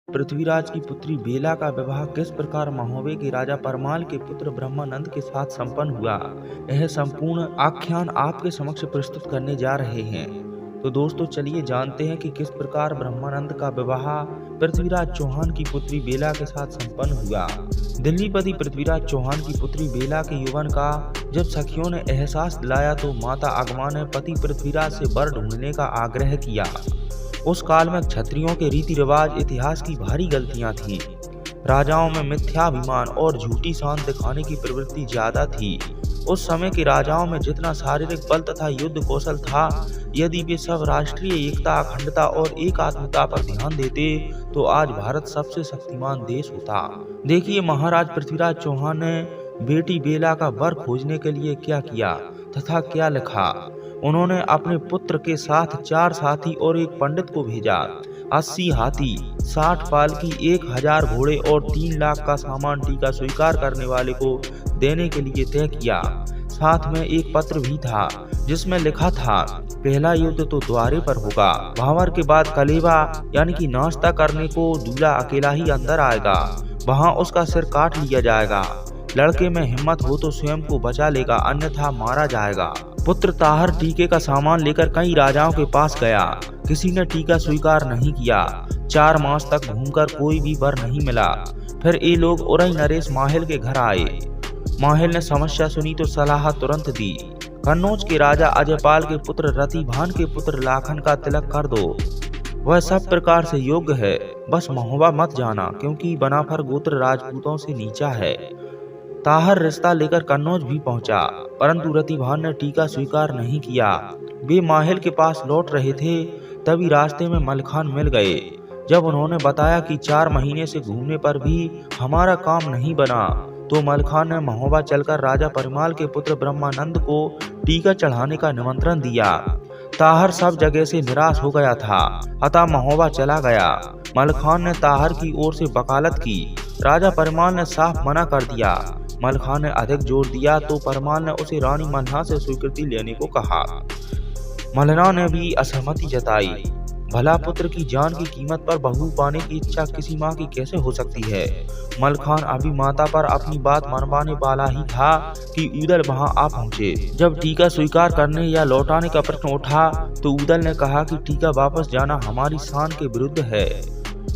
पृथ्वीराज की पुत्री बेला का विवाह किस प्रकार महोबे के राजा परमाल के पुत्र ब्रह्मानंद के साथ संपन्न हुआ, यह संपूर्ण आख्यान आपके समक्ष प्रस्तुत करने जा रहे हैं। तो दोस्तों चलिए जानते हैं कि किस प्रकार ब्रह्मानंद का विवाह पृथ्वीराज चौहान की पुत्री बेला के साथ संपन्न हुआ। दिल्लीपति पृथ्वीराज चौहान की पुत्री बेला के यौवन का जब सखियों ने एहसास दिलाया तो माता अगमा ने पति पृथ्वीराज से वर ढूंढने का आग्रह किया। उस काल में क्षत्रियों के रीति रिवाज इतिहास की भारी गलतियां थीं। राजाओं में मिथ्याभिमान और झूठी शान दिखाने की प्रवृत्ति ज्यादा थी। उस समय के राजाओं में जितना शारीरिक बल तथा युद्ध कौशल था, यदि वे सब राष्ट्रीय एकता, अखंडता और एकात्मता पर ध्यान देते तो आज भारत सबसे शक्तिमान देश होता। देखिए महाराज पृथ्वीराज चौहान ने बेटी बेला का वर खोजने के लिए क्या किया तथा क्या लिखा। उन्होंने अपने पुत्र के साथ 4 साथी और एक पंडित को भेजा। 80 हाथी, 60 पालकी, 1000 घोड़े और 3 लाख का सामान टीका स्वीकार करने वाले को देने के लिए तय किया। साथ में एक पत्र भी था जिसमें लिखा था, पहला युद्ध तो द्वारे पर होगा। भावर के बाद कलेवा यानी कि नाश्ता करने को दूल्हा अकेला ही अंदर आएगा, वहां उसका सिर काट लिया जाएगा। लड़के में हिम्मत हो तो स्वयं को बचा लेगा, अन्यथा मारा जाएगा। पुत्र ताहर टीके का सामान लेकर कई राजाओं के पास गया, किसी ने टीका स्वीकार नहीं किया। 4 मास तक घूमकर कोई भी वर नहीं मिला। फिर ये लोग उरई नरेश माहिल के घर आए। माहिल ने समस्या सुनी तो सलाह तुरंत दी। कन्नौज के राजा अजयपाल के पुत्र रतिभान के पुत्र लाखन का तिलक कर दो, वह सब प्रकार से योग्य है, बस महोबा मत जाना क्योंकि बनाफर गोत्र राजपूतों से नीचा है। ताहर रिश्ता लेकर कन्नौज भी पहुंचा, परंतु रतिभान ने टीका स्वीकार नहीं किया। वे माहिल के पास लौट रहे थे, तभी रास्ते में मलखान मिल गए। जब उन्होंने बताया कि 4 महीने से घूमने पर भी हमारा काम नहीं बना, तो मलखान ने महोबा चलकर राजा परिमाल के पुत्र ब्रह्मानंद को टीका चढ़ाने का निमंत्रण दिया। ताहर सब जगह से निराश हो गया था, अतः महोबा चला गया। मलखान ने ताहर की ओर से वकालत की। राजा परिमाल ने साफ मना कर दिया। मलखान ने अधिक जोर दिया तो परमाल ने उसे रानी मल्हा से स्वीकृति लेने को कहा। मल्हा ने भी असहमति जताई। भला पुत्र की जान की कीमत पर बहू पाने की इच्छा किसी माँ की कैसे हो सकती है। मलखान अभी माता पर अपनी बात मनवाने वाला ही था कि उदल वहां आ पहुंचे। जब टीका स्वीकार करने या लौटाने का प्रश्न उठा तो उदल ने कहा कि टीका वापस जाना हमारी शान के विरुद्ध है।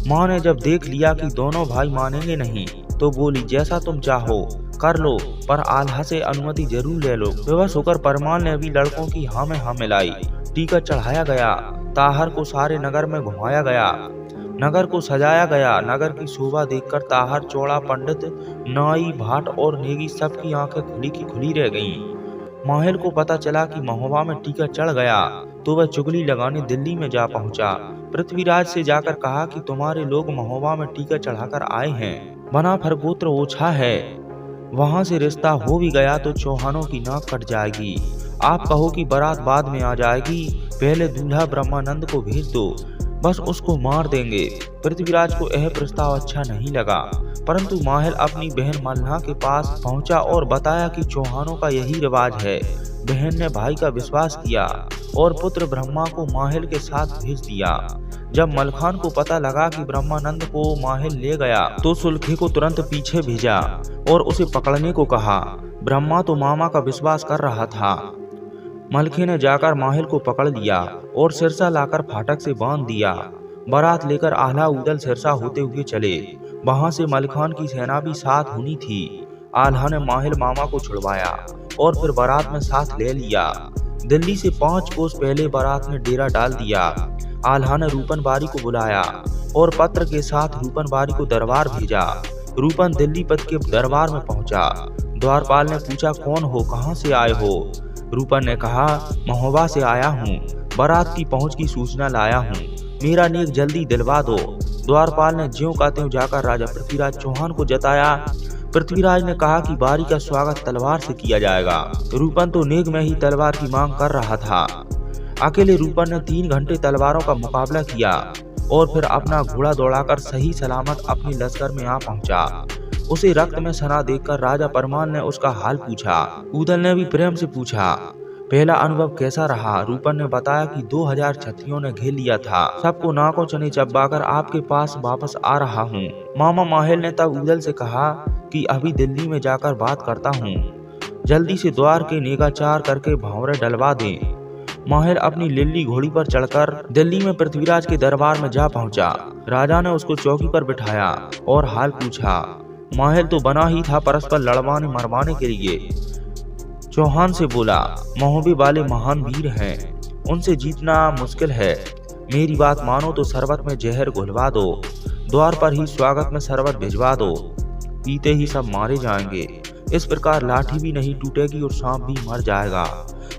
माँ ने जब देख लिया कि दोनों भाई मानेंगे नहीं तो बोली, जैसा तुम चाहो कर लो, पर आल्हा से अनुमति जरूर ले लो। बेबस होकर परमाल ने भी लड़कों की हाँ में हाँ मिलाई। टीका चढ़ाया गया। ताहर को सारे नगर में घुमाया गया, नगर को सजाया गया। नगर की शोभा देखकर ताहर, चौड़ा, पंडित, नाई, भाट और नेगी सबकी आंखें खुली की खुली रह गईं। माहिल को पता चला कि महोबा में टीका चढ़ गया तो वह चुगली लगाने दिल्ली में जा पहुंचा। पृथ्वीराज से जाकर कहा कि तुम्हारे लोग महोबा में टीका चढ़ाकर आए हैं, बनाफर गोत्र ओछा है, वहां से रिश्ता हो भी गया तो चौहानों की नाक कट जाएगी। आप कहो कि बारात बाद में आ जाएगी, पहले दूल्हा ब्रह्मानंद को भेज दो, बस उसको मार देंगे। पृथ्वीराज को यह प्रस्ताव अच्छा नहीं लगा, परंतु माहिल अपनी बहन मल्हा के पास पहुंचा और बताया कि चौहानों का यही रिवाज है। बहन ने भाई का विश्वास किया और पुत्र ब्रह्मा को माहिल के साथ भेज दिया। जब मलखान को पता लगा कि ब्रह्मानंद को माहिल ले गया तो सुल्खे को तुरंत पीछे भेजा और उसे पकड़ने को कहा। ब्रह्मा तो मामा का विश्वास कर रहा था। मलखे ने जाकर माहिल को पकड़ लिया और सिरसा लाकर फाटक से बांध दिया। बारात लेकर आल्हा उदल सिरसा होते हुए चले। वहां से मलखान की सेना भी साथ होनी थी। आल्हा ने माहिल मामा को छुड़वाया और फिर बारात में साथ ले लिया। दिल्ली से 5 कोस पहले बारात ने डेरा डाल दिया। आल्हा ने रूपन बारी को बुलाया और पत्र के साथ रूपन बारी को दरबार भेजा। रूपन दिल्लीपति के दरबार में पहुंचा। द्वारपाल ने पूछा, कौन हो, कहां से आए हो? रूपन ने कहा, महोबा से आया हूँ, बारात की पहुंच की सूचना लाया हूँ, मेरा नेक जल्दी दिलवा दो। द्वारपाल ने ज्यों का त्यों जाकर राजा पृथ्वीराज चौहान को जताया। पृथ्वीराज ने कहा कि बारी का स्वागत तलवार से किया जाएगा। रूपन तो नेक में ही तलवार की मांग कर रहा था। अकेले रूपन ने 3 घंटे तलवारों का मुकाबला किया और फिर अपना घोड़ा दौड़ाकर सही सलामत अपने लश्कर में आ पहुंचा। उसे रक्त में सना देखकर राजा परमाल ने उसका हाल पूछा। उदल ने भी प्रेम से पूछा। पहला अनुभव कैसा रहा? रूपन ने बताया कि 2000 क्षत्रियों ने घेर लिया था। सबको नाकों चने चबाकर आपके पास वापस आ रहा हूँ। मामा माहेल ने तब ऊदल से कहा कि अभी दिल्ली में जाकर बात करता हूँ, जल्दी से द्वार के नेगाचार करके भावरे डलवा दें। माहेल अपनी लिल्ली घोड़ी पर चढ़कर दिल्ली में पृथ्वीराज के दरबार में जा पहुंचा। राजा ने उसको चौकी पर बिठाया और हाल पूछा। माहेल तो बना ही था परस्पर लड़वाने मरवाने के लिए। चौहान से बोला, महोबे वाले महान वीर हैं, उनसे जीतना मुश्किल है। मेरी बात मानो तो शरबत में जहर घुलवा दो, द्वार पर ही स्वागत में शरबत भिजवा दो, पीते ही सब मारे जाएंगे। इस प्रकार लाठी भी नहीं टूटेगी और सांप भी मर जाएगा।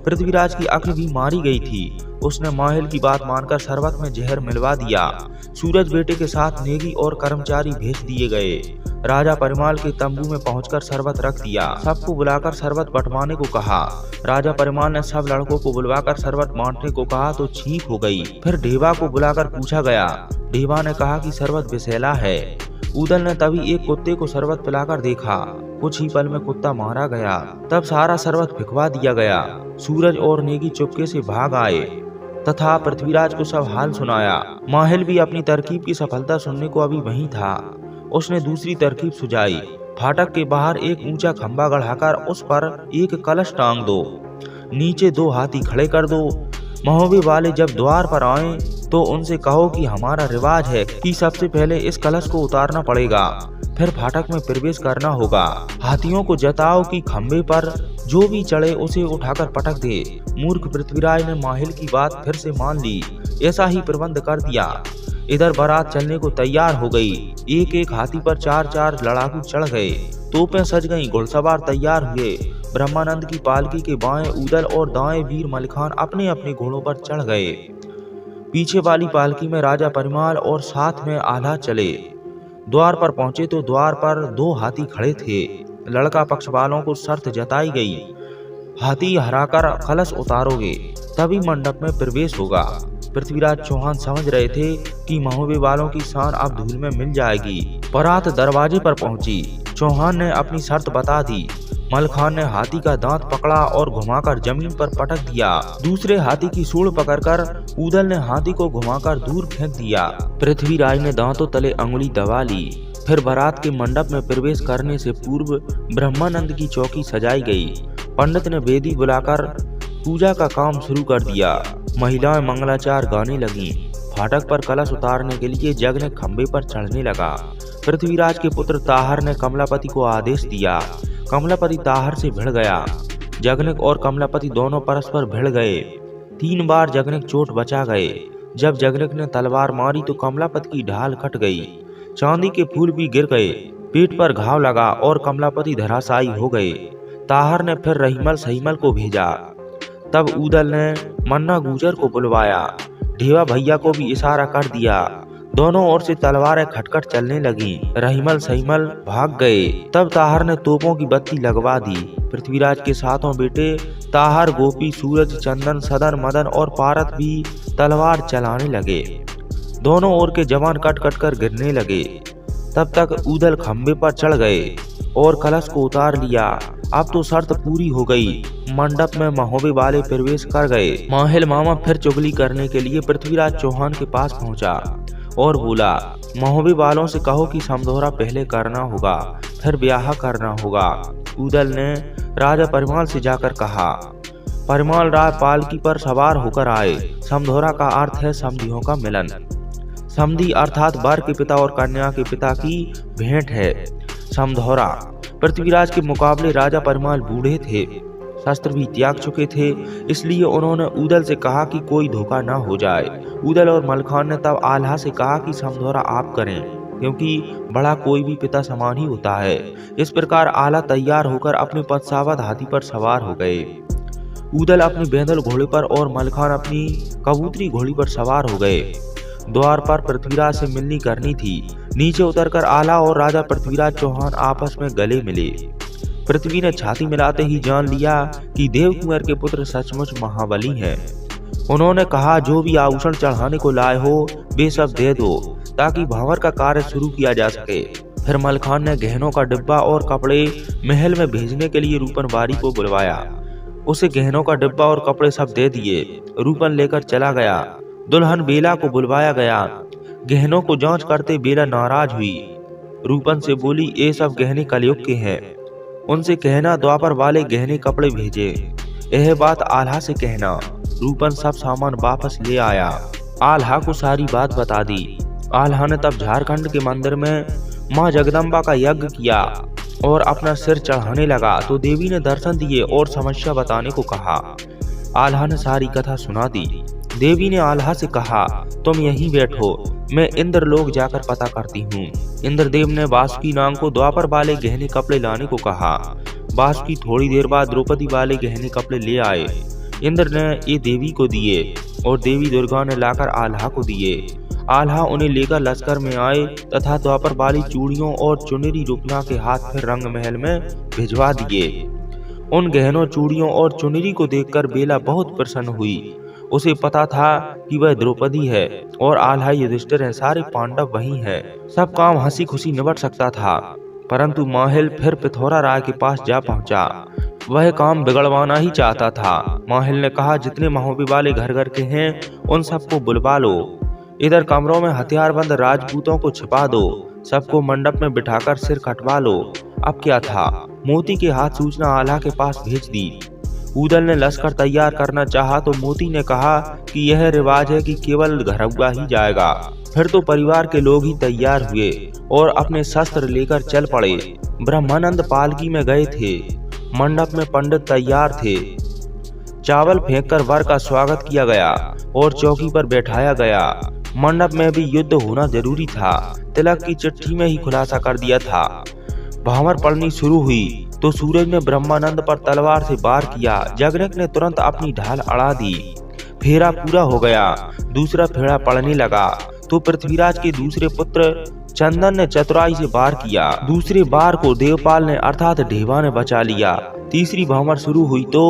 पृथ्वीराज की अक्ल भी मारी गई थी। उसने माहेल की बात मानकर शरबत में जहर मिलवा दिया। सूरज बेटे के साथ नेगी और कर्मचारी भेज दिए गए। राजा परिमाल के तंबू में पहुंचकर शरबत रख दिया। सबको बुलाकर शरबत बंटवाने को कहा। राजा परिमाल ने सब लड़कों को बुलवाकर शरबत बांटने को कहा तो छींक हो गई। फिर ढेबा को बुलाकर पूछा गया। ढेबा ने कहा कि शरबत विषैला है। ऊदल ने तभी एक कुत्ते को शरबत पिलाकर देखा। कुछ ही पल में कुत्ता मारा गया। तब सारा शरबत फिकवा दिया गया। सूरज और नेगी चुपके से भाग आए तथा पृथ्वीराज को सब हाल सुनाया। माहेल भी अपनी तरकीब की सफलता सुनने को अभी वहीं था। उसने दूसरी तरकीब सुझाई। फाटक के बाहर एक ऊंचा खंभा गढ़ाकर उस पर एक कलश टांग दो, नीचे 2 हाथी खड़े कर दो। महोबे वाले जब द्वार पर आए तो उनसे कहो कि हमारा रिवाज है कि सबसे पहले इस कलश को उतारना पड़ेगा, फिर फाटक में प्रवेश करना होगा। हाथियों को जताओ कि खंभे पर जो भी चढ़े उसे उठाकर पटक दे। मूर्ख पृथ्वीराज ने माहेल की बात फिर से मान ली। ऐसा ही प्रबंध कर दिया। इधर बारात चलने को तैयार हो गई। एक एक हाथी पर 4-4 लड़ाकू चढ़ गए। तोपें सज गईं, घुड़सवार तैयार हुए। ब्रह्मानंद की पालकी के बाएं ऊदल और दाएं वीर मलिखान अपने अपने घोड़ों पर चढ़ गए। पीछे वाली पालकी में राजा परिमाल और साथ में आल्हा चले। द्वार पर पहुंचे तो द्वार पर 2 हाथी खड़े थे। लड़का पक्ष वालों को शर्त जताई गई, हाथी हराकर कलश उतारोगे तभी मंडप में प्रवेश होगा। पृथ्वीराज चौहान समझ रहे थे कि महोबे वालों की शान अब धूल में मिल जाएगी। बारात दरवाजे पर पहुंची। चौहान ने अपनी शर्त बता दी। मलखान ने हाथी का दांत पकड़ा और घुमाकर जमीन पर पटक दिया। दूसरे हाथी की सूंड पकड़कर ऊदल ने हाथी को घुमाकर दूर फेंक दिया। पृथ्वीराज ने दांतों तले अंगुली दबा ली। फिर बारात के मंडप में प्रवेश करने से पूर्व ब्रह्मानंद की चौकी सजाई गई। पंडित ने वेदी बुलाकर पूजा का काम शुरू कर दिया। महिलाएं मंगलाचार गाने लगीं। फाटक पर कलश उतारने के लिए जग ने खंबे पर चढ़ने लगा। पृथ्वीराज के पुत्र ताहर ने कमलापति को आदेश दिया। कमलापति ताहर से भिड़ गया। जगनिक और कमलापति दोनों परस्पर भिड़ गए। 3 बार जगनिक चोट बचा गए। जब जगनिक ने तलवार मारी तो कमलापति की ढाल कट गई। चांदी के फूल भी गिर गए। पेट पर घाव लगा और कमलापति धराशायी हो गए। ताहर ने फिर रहीमल सहीमल को भेजा। तब ऊदल ने मन्ना गुजर को बुलवाया। ढेवा भैया को भी इशारा कर दिया। दोनों ओर से तलवारें खटखट चलने लगी। रहीमल सहीमल भाग गए। तब ताहर ने तोपों की बत्ती लगवा दी। पृथ्वीराज के 7 बेटे ताहर, गोपी, सूरज, चंदन, सदन, मदन और पारत भी तलवार चलाने लगे। दोनों ओर के जवान कट कट कर गिरने लगे। तब तक ऊदल खंबे पर चढ़ गए और कलश को उतार लिया। अब तो शर्त पूरी हो गई। मंडप में महोबे वाले प्रवेश कर गए। माहेल मामा फिर चुगली करने के लिए पृथ्वीराज चौहान के पास पहुंचा और बोला, महोबे वालों से कहो कि समझौता पहले करना होगा, फिर ब्याह करना होगा। ऊदल ने राजा परिमाल से जाकर कहा। परिमाल राय पालकी पर सवार होकर आए। समझौता का अर्थ है समधियों का मिलन। समधि अर्थात वर के पिता और कन्या के पिता की भेंट है समधौरा। पृथ्वीराज के मुकाबले राजा परिमाल बूढ़े थे, शस्त्र भी त्याग चुके थे, इसलिए उन्होंने ऊदल से कहा कि कोई धोखा न हो जाए। ऊदल और मलखान ने तब आल्हा से कहा कि समधौरा आप करें, क्योंकि बड़ा कोई भी पिता समान ही होता है। इस प्रकार आल्हा तैयार होकर अपने पदसावत हाथी पर सवार हो गए। ऊदल अपनी बेंदल घोड़े पर और मलखान अपनी कबूतरी घोड़ी पर सवार हो गए। द्वार पर पृथ्वीराज से मिलनी करनी थी। नीचे उतरकर आल्हा और राजा पृथ्वीराज चौहान आपस में गले मिले। पृथ्वी ने छाती मिलाते ही जान लिया कि देव कुंवर के पुत्र सचमुच महाबली हैं। उन्होंने कहा, जो भी आभूषण चढ़ाने को लाए हो वे सब दे दो, ताकि भंवर का कार्य शुरू किया जा सके। फिर मलखान ने गहनों का डिब्बा और कपड़े महल में भेजने के लिए रूपन बारी को बुलवाया। उसे गहनों का डिब्बा और कपड़े सब दे दिए। रूपन लेकर चला गया। दुल्हन बेला को बुलवाया गया। गहनों को जांच करते बेला नाराज हुई। रूपन से बोली, ये सब गहने कलयुग के हैं, उनसे कहना द्वापर वाले गहने कपड़े भेजे। यह बात आल्हा से कहना। रूपन सब सामान वापस ले आया। आल्हा को सारी बात बता दी। आल्हा ने तब झारखंड के मंदिर में माँ जगदम्बा का यज्ञ किया और अपना सिर चढ़ाने लगा तो देवी ने दर्शन दिए और समस्या बताने को कहा। आल्हा ने सारी कथा सुना दी। देवी ने आल्हा से कहा, तुम यहीं बैठो, मैं इंद्रलोक जाकर पता करती हूँ। इंद्रदेव ने वासुकी नाग को द्वापर वाले गहने कपड़े लाने को कहा। वासुकी थोड़ी देर बाद द्रौपदी वाले गहने कपड़े ले आए। इंद्र ने ये देवी को दिए और देवी दुर्गा ने लाकर आल्हा को दिए। आल्हा उन्हें लेकर लश्कर में आए तथा द्वापर वाली चूड़ियों और चुनरी रुकना के हाथ फिर रंग महल में भिजवा दिए। उन गहनों, चूड़ियों और चुनरी को देखकर बेला बहुत प्रसन्न हुई। उसे पता था कि वह द्रौपदी है और आल्हा युधिष्ठिर है, सारे पांडव वही हैं। सब काम हंसी खुशी निबट सकता था, परंतु माहिल फिर पिथौरा राय के पास जा पहुंचा। वह काम बिगड़वाना ही चाहता था। माहिल ने कहा, जितने महोबे वाले घर घर के हैं उन सबको बुलवा लो। इधर कमरों में हथियारबंद राजपूतों को छिपा दो। सबको मंडप में बिठाकर सिर कटवा लो। अब क्या था, मोती के हाथ सूचना आल्हा के पास भेज दी। ऊदल ने लश्कर तैयार करना चाहा तो मोती ने कहा कि यह रिवाज है कि केवल घरौआ ही जाएगा। फिर तो परिवार के लोग ही तैयार हुए और अपने शस्त्र लेकर चल पड़े। ब्रह्मानंद पालकी में गए थे। मंडप में पंडित तैयार थे। चावल फेंककर वर का स्वागत किया गया और चौकी पर बैठाया गया। मंडप में भी युद्ध होना जरूरी था। तिलक की चिट्ठी में ही खुलासा कर दिया था। भामर पड़नी शुरू हुई तो सूरज ने ब्रह्मानंद पर तलवार से वार किया। जगनेक ने तुरंत अपनी ढाल अड़ा दी। फेरा पूरा हो गया। दूसरा फेरा पड़ने लगा तो पृथ्वीराज के दूसरे पुत्र चंदन ने चतुराई से वार किया। दूसरे बार को देवपाल ने अर्थात ढेवा ने बचा लिया। तीसरी भामर शुरू हुई तो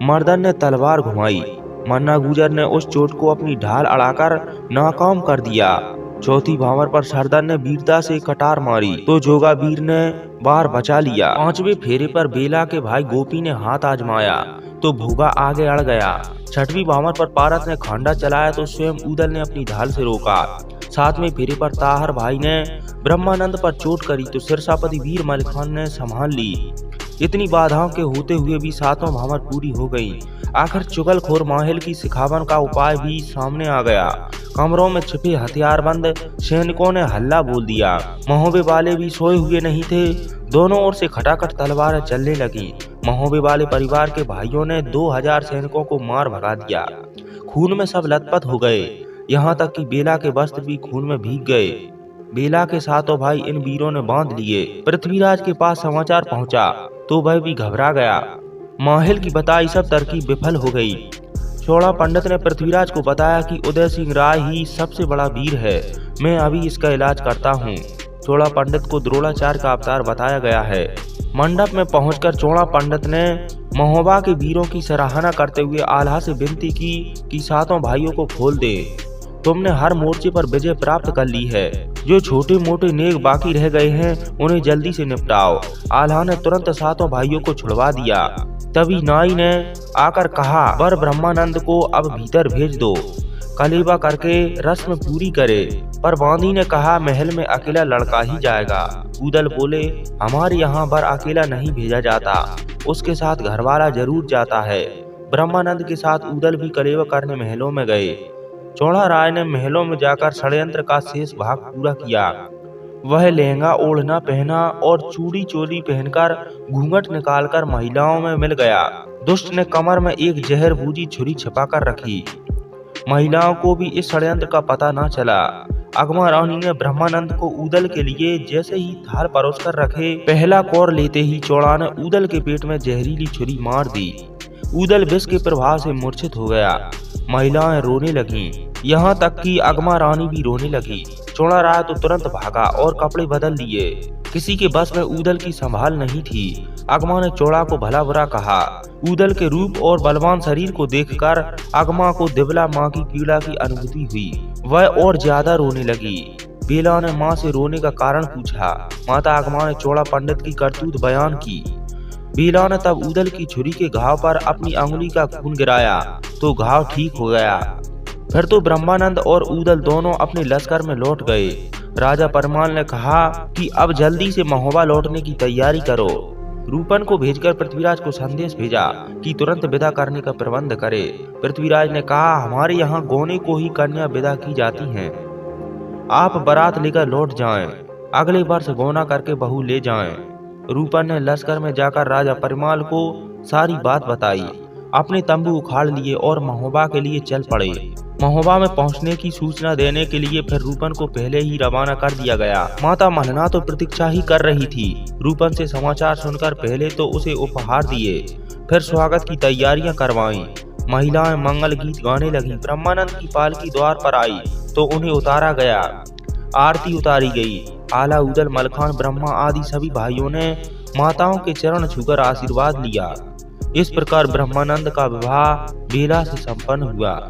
मर्दन ने तलवार घुमाई। मन्ना गुजर ने उस चोट को अपनी ढाल अड़ाकर नाकाम कर दिया। चौथी भामर पर सरदार ने वीरता से कटार मारी तो जोगा वीर ने बार बचा लिया। पांचवें फेरे पर बेला के भाई गोपी ने हाथ आजमाया तो भूगा आगे अड़ गया। छठवीं भामर पर पारस ने खांडा चलाया तो स्वयं ऊदल ने अपनी ढाल से रोका। सातवें फेरे पर ताहर भाई ने ब्रह्मानंद पर चोट करी तो सिरसापति वीर मलिक ने संभाल ली। इतनी बाधाओं के होते हुए भी सातों भामर पूरी हो गई। आखिर चुगलखोर माहिल की सिखावन का उपाय भी सामने आ गया। कमरों में छिपे हथियारबंद सैनिकों ने हल्ला बोल दिया। महोबे वाले भी सोए हुए नहीं थे। दोनों ओर से खटाखट तलवारें चलने लगी। महोबे वाले परिवार के भाइयों ने 2000 सैनिकों को मार भगा दिया। खून में सब लथपथ हो गए, यहाँ तक कि बेला के वस्त्र भी खून में भीग गए। बेला के सातों भाई इन वीरों ने बांध लिए। पृथ्वीराज के पास समाचार पहुंचा तो वह भी घबरा गया। माहिल की बताई सब तरकीब विफल हो गई। चोड़ा पंडित ने पृथ्वीराज को बताया कि उदय सिंह राय ही सबसे बड़ा वीर है, मैं अभी इसका इलाज करता हूँ। चोड़ा पंडित को द्रोणाचार्य का अवतार बताया गया है। मंडप में पहुंचकर चोड़ा पंडित ने महोबा के वीरों की सराहना करते हुए आल्हा से विनती की कि सातों भाइयों को खोल दे। तुमने हर मोर्चे पर विजय प्राप्त कर ली है। जो छोटे मोटे नेक बाकी रह गए हैं उन्हें जल्दी से निपटाओ। आल्हा ने तुरंत सातों भाइयों को छुड़वा दिया। तभी नाई ने आकर कहा, वर ब्रह्मानंद को अब भीतर भेज दो, कलेवा करके रस्म पूरी करे। पर बांदी ने कहा, महल में अकेला लड़का ही जाएगा। ऊदल बोले, हमारे यहाँ वर अकेला नहीं भेजा जाता, उसके साथ घरवाला जरूर जाता है। ब्रह्मानंद के साथ ऊदल भी कलेवा करने महलों में गए। चौड़ा राय ने महलों में जाकर षड्यंत्र का शेष भाग पूरा किया। वह लहंगा ओढ़ना पहना और चूड़ी चोली पहनकर घूंघट निकालकर महिलाओं में मिल गया। दुष्ट ने कमर में एक जहर बूझी छुरी छिपाकर रखी। महिलाओं को भी इस षड्यंत्र का पता न चला। अगमा रानी ने ब्रह्मानंद को ऊदल के लिए जैसे ही थाल परोसकर रखे, पहला कौर लेते ही चौड़ा ने ऊदल के पेट में जहरीली छुरी मार दी। ऊदल विष के प्रभाव से मूर्छित हो गया। महिलाएं रोने लगीं, यहाँ तक कि अगमा रानी भी रोने लगी। चौड़ा राय तो तुरंत भागा और कपड़े बदल लिए। किसी के बस में ऊदल की संभाल नहीं थी। अगमा ने चौड़ा को भला बुरा कहा। ऊदल के रूप और बलवान शरीर को देखकर अगमा को दिबला माँ की पीड़ा की अनुभूति हुई। वह और ज्यादा रोने लगी। बेला ने माँ से रोने का कारण पूछा। माता अगमा ने चौड़ा पंडित की करतूत बयान की। बेला ने तब ऊदल की छुरी के घाव पर अपनी अंगुली का खून गिराया तो घाव ठीक हो गया। फिर तो ब्रह्मानंद और ऊदल दोनों अपने लश्कर में लौट गए। राजा परमाल ने कहा कि अब जल्दी से महोबा लौटने की तैयारी करो। रूपन को भेजकर पृथ्वीराज को संदेश भेजा कि तुरंत विदा करने का प्रबंध करे। पृथ्वीराज ने कहा, हमारे यहाँ गौने को ही कन्या विदा की जाती हैं। आप बारात लेकर लौट जाएं, अगले वर्ष गौना करके बहू ले जाएं। रूपन ने लश्कर में जाकर राजा परमाल को सारी बात बताई। अपने तंबू उखाड़ लिए और महोबा के लिए चल पड़े। महोबा में पहुंचने की सूचना देने के लिए फिर रूपन को पहले ही रवाना कर दिया गया। माता मलना तो प्रतीक्षा ही कर रही थी। रूपन से समाचार सुनकर पहले तो उसे उपहार दिए, फिर स्वागत की तैयारियां करवाईं। महिलाएं मंगल गीत गाने लगी। ब्रह्मानंद की पालकी द्वार पर आई तो उन्हें उतारा गया, आरती उतारी गई। आला, ऊदल, मलखान, ब्रह्मा आदि सभी भाइयों ने माताओं के चरण छूकर आशीर्वाद लिया। इस प्रकार ब्रह्मानंद का विवाह बेला से संपन्न हुआ।